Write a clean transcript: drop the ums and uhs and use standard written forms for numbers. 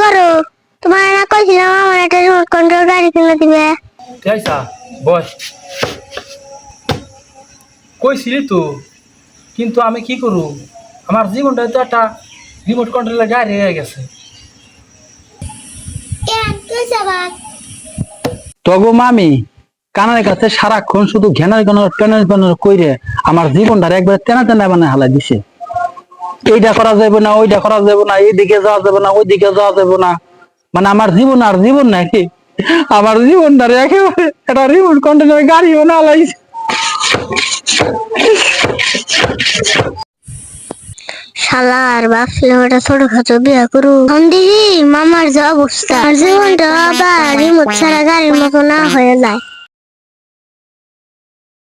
করো? তোমার না কইছিলাম আমার একটা রিমোট কন্ট্রোল গাড়ি কিনে দিবে। কেসা বস কইছিলি তো, কিন্তু আমি কি করু? আমার জীবনটা তো একটা রিমোট কন্ট্রোলের গাড়ি হয়ে গেছে। কেন কইছ আবার? তগো মামি কানের কাছে সারাক্ষণ শুধু ঘেনার ঘেনার পেনের পেনের কইরে আমার জীবনটা একবার তেনা তেনা বানায় হালাই দিছে। এইটা করা যাবে না, ওইটা করা যাবে না, এইদিকে যাওয়া যাবে না, ওইদিকে যাওয়া যাবে না। মানে আমার জীবন আর জীবন নাকি, আমার জীবনটারে একেবারে একটা রিমোট কন্ট্রোলের গাড়ি বানা হালাইছে। শালার ভাবছিলাম একটা ছোটখাটো বিয়ে করু, এখন দেখি মামার যে অবস্থা, জীবনটা আবার রিমোট ছাড়া গাড়ির মতো না হয়ে যায়।